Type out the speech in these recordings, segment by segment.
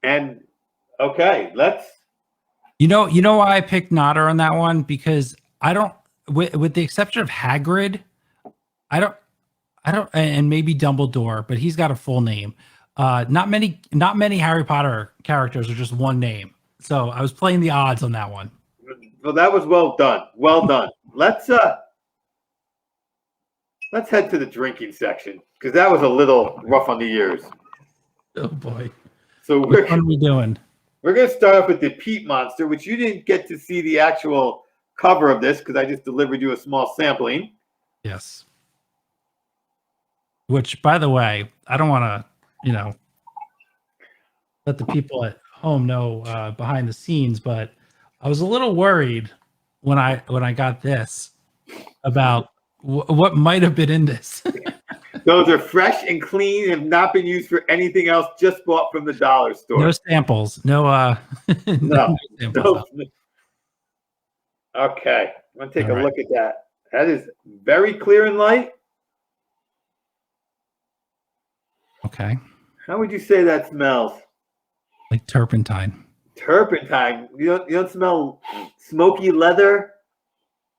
And okay, let's. You know why I picked Nodder on that one? Because I don't, with the exception of Hagrid, I don't, and maybe Dumbledore, but he's got a full name. Not many Harry Potter characters are just one name. So I was playing the odds on that one. Well, that was well done. Well done. Let's head to the drinking section because that was a little rough on the ears. Oh boy. So what are we doing? We're going to start off with the Peat Monster, which you didn't get to see the actual cover of this because I just delivered you a small sampling. Yes. Which, by the way, I don't want to, let the people at home know behind the scenes, but I was a little worried when I got this about what might have been in this. Those are fresh and clean and have not been used for anything else, just bought from the dollar store. No samples. No samples. No. Okay. I'm going to take a look at that. That is very clear and light. Okay. How would you say that smells? Like turpentine. Turpentine. You don't smell smoky leather?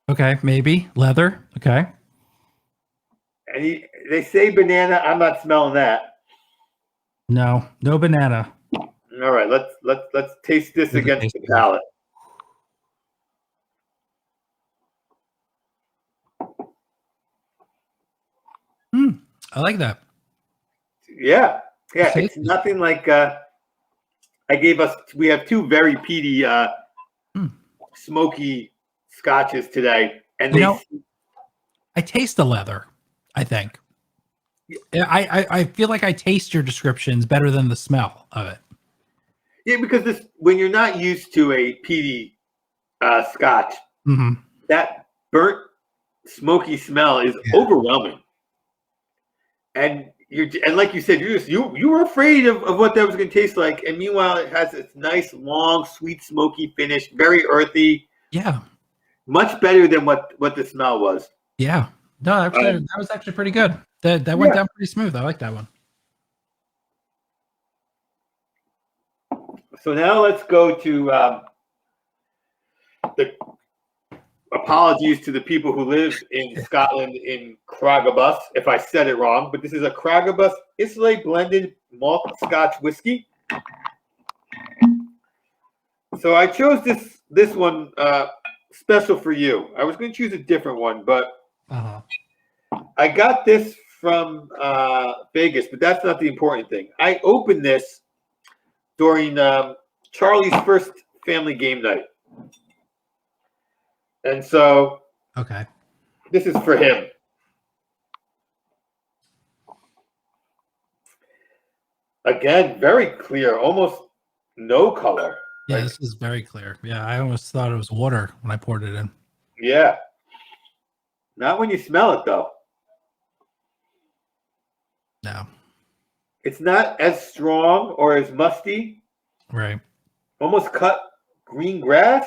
Okay, maybe. Leather. Okay. And they say banana. I'm not smelling that. No banana. All right, let's taste this against the palate. I like that. Yeah. It's nothing like we have two very peaty, smoky scotches today, and I taste the leather. I think. I feel like I taste your descriptions better than the smell of it. Yeah, because when you're not used to a peaty scotch, that burnt, smoky smell is overwhelming. And like you said, you were afraid of what that was going to taste like, and meanwhile, it has this nice, long, sweet, smoky finish, very earthy. Yeah, much better than what the smell was. Yeah, no, that was actually pretty good. That went down pretty smooth. I like that one. So now let's go to the apologies to the people who live in Scotland in Cragabus if I said it wrong, but this is a Cragabus Islay blended malt Scotch whiskey. So I chose this one special for you. I was going to choose a different one, but I got this from Vegas, but that's not the important thing. I opened this during Charlie's first family game night. And so this is for him. Again, very clear, almost no color. Yeah, this is very clear. Yeah, I almost thought it was water when I poured it in. Yeah. Not when you smell it, though. No. It's not as strong or as musty. Right. Almost cut green grass.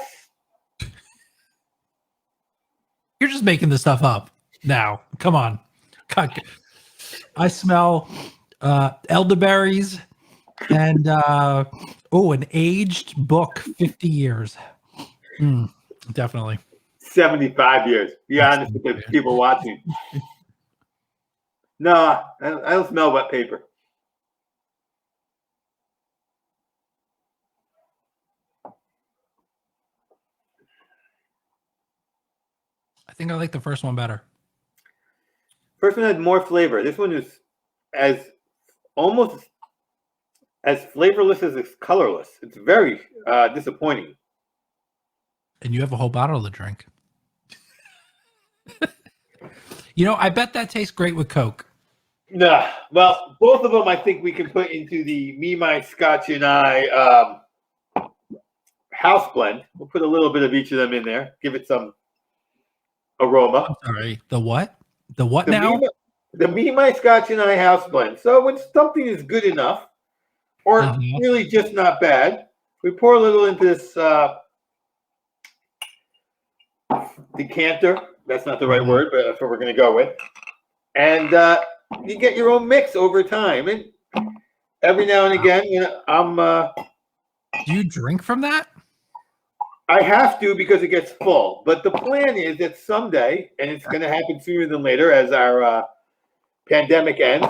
You're just making this stuff up now. Come on. I smell elderberries and an aged book, 50 years. Definitely. 75 years. Be honest with the people watching. No, I don't smell wet paper. I think I like the first one better. First one had more flavor. This one is almost as flavorless as it's colorless. It's very disappointing. And you have a whole bottle to drink. I bet that tastes great with Coke. Nah, well, both of them I think we can put into the Me, My, Scotch, and I house blend. We'll put a little bit of each of them in there. Give it some aroma. I'm sorry, the what? The what now? The Me, My, Scotch, and I house blend. So when something is good enough, or really just not bad, we pour a little into this decanter. That's not the right word, but that's what we're going to go with. And you get your own mix over time. And every now and again, I'm Do you drink from that? I have to because it gets full. But the plan is that someday, and it's going to happen sooner than later as our pandemic ends,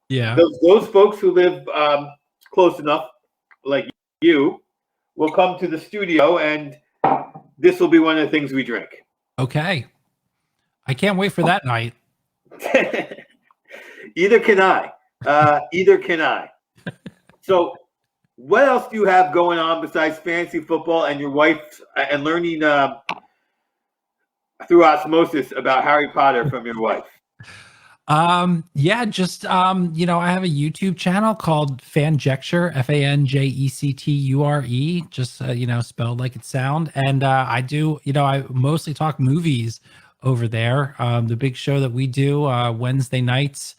those folks who live close enough, like you, will come to the studio, and this will be one of the things we drink. Okay. I can't wait for that night. Either can I. So what else do you have going on besides fantasy football and your wife and learning through osmosis about Harry Potter from your wife? Just I have a YouTube channel called Fanjecture, Fanjecture, just spelled like it sound. And I do, I mostly talk movies over there. The big show that we do Wednesday nights,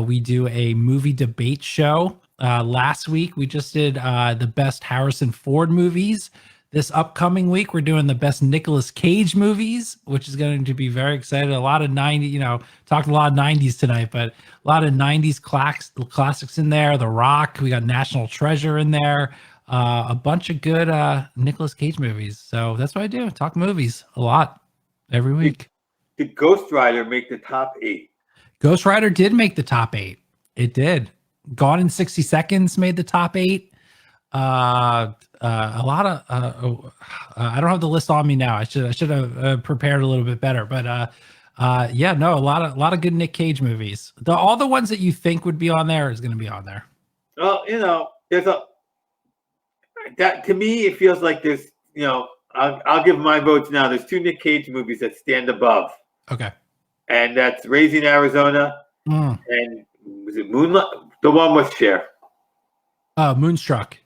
we do a movie debate show. Last week we just did the best Harrison Ford movies. This upcoming week, we're doing the best Nicolas Cage movies, which is going to be very exciting. A lot of 90s, talked a lot of 90s tonight, but a lot of 90s classics in there. The Rock, we got National Treasure in there. A bunch of good Nicolas Cage movies. So that's what I do. Talk movies a lot every week. Did Ghost Rider make the top 8? Ghost Rider did make the top 8. It did. Gone in 60 Seconds made the top 8. A lot of I don't have the list on me now. I should have prepared a little bit better, but a lot of good Nick Cage movies. All the ones that you think would be on there is going to be on there. Well, there's that to me it feels like there's I'll give my votes now. There's 2 Nick Cage movies that stand above. Okay, and that's Raising Arizona and was it Moonlight? The one with Cher. Moonstruck.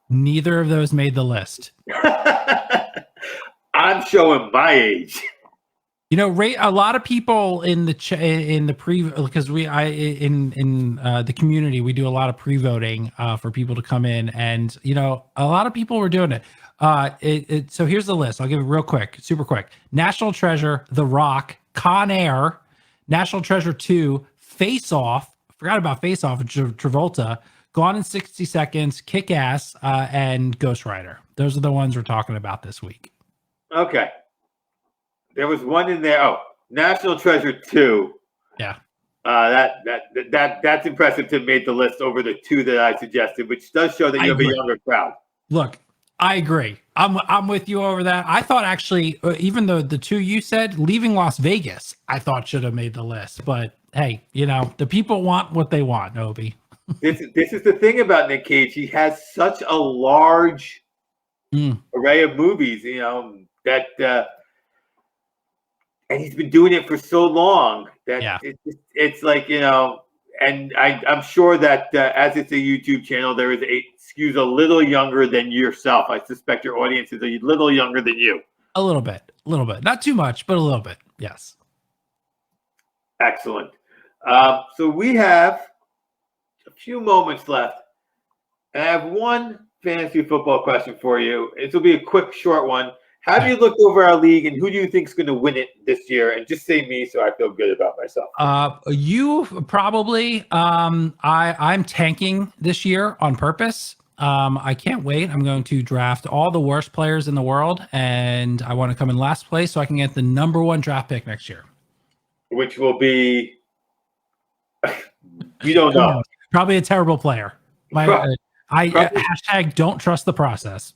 Neither of those made the list. I'm showing my age. A lot of people in the because the community we do a lot of pre-voting for people to come in, and a lot of people were doing it. So here's the list. I'll give it real quick, super quick. National Treasure, The Rock, Con Air, National Treasure 2, Face Off. Forgot about Face Off, Travolta. Gone in 60 Seconds, Kick-Ass, and Ghost Rider. Those are the ones we're talking about this week. Okay. There was one in there. Oh, National Treasure 2. Yeah. That's impressive to have made the list over the 2 that I suggested, which does show that you have a younger crowd. Look, I agree. I'm with you over that. I thought actually, even though the 2 you said, Leaving Las Vegas, I thought should have made the list. But hey, the people want what they want, Obi. This is the thing about Nick Cage. He has such a large array of movies, that and he's been doing it for so long that it's like, and I'm sure that as it's a YouTube channel, there is skews a little younger than yourself. I suspect your audience is a little younger than you. A little bit. Not too much, but a little bit. Yes. Excellent. So we have a few moments left, and I have one fantasy football question for you. This will be a quick, short one. Have you looked over our league, and who do you think is going to win it this year? And just say me, so I feel good about myself. You probably. I'm tanking this year on purpose. I can't wait. I'm going to draft all the worst players in the world, and I want to come in last place so I can get the number 1 draft pick next year. Which will be, you don't know. Probably a terrible player. Hashtag don't trust the process.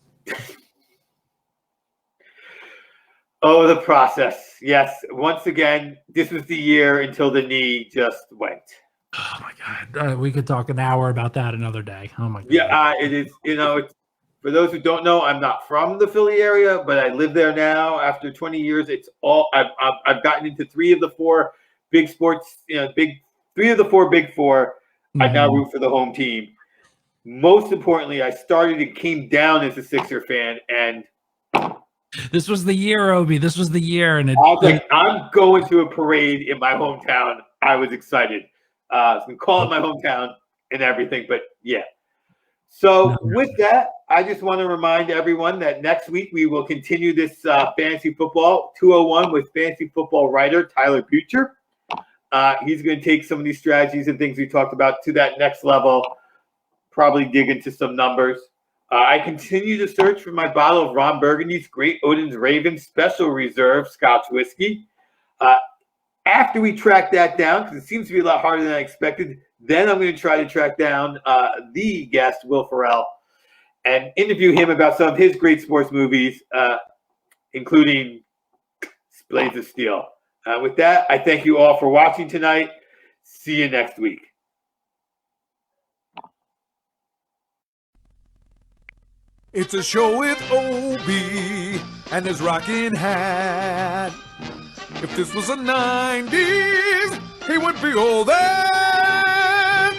Oh, the process. Yes. Once again, this was the year until the knee just went. Oh my God. We could talk an hour about that another day. Oh my God. Yeah, it is. It's, for those who don't know, I'm not from the Philly area, but I live there now after 20 years. It's all I've gotten into 3 of the 4 big sports, 3 of the 4 big 4. I now root for the home team. Most importantly, I started and came down as a Sixer fan, and this was the year, Obi. This was the year, and I was like, I'm going to a parade in my hometown. I was excited. I was going to call it my hometown and everything, but yeah. So with that, I just want to remind everyone that next week we will continue this Fantasy Football 201 with Fantasy Football writer Tyler Butcher. He's going to take some of these strategies and things we talked about to that next level, probably dig into some numbers. I continue to search for my bottle of Ron Burgundy's Great Odin's Raven Special Reserve Scotch whiskey. After we track that down, because it seems to be a lot harder than I expected, then I'm going to try to track down the guest, Will Ferrell, and interview him about some of his great sports movies, including Blades of Steel. With that, I thank you all for watching tonight. See you next week. It's a show with Obi and his rocking hat. If this was the 90s, he would be all that.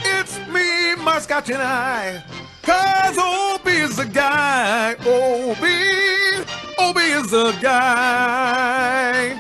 It's me, my Scotch, and I, 'cause Obi is the guy. Obi is the guy.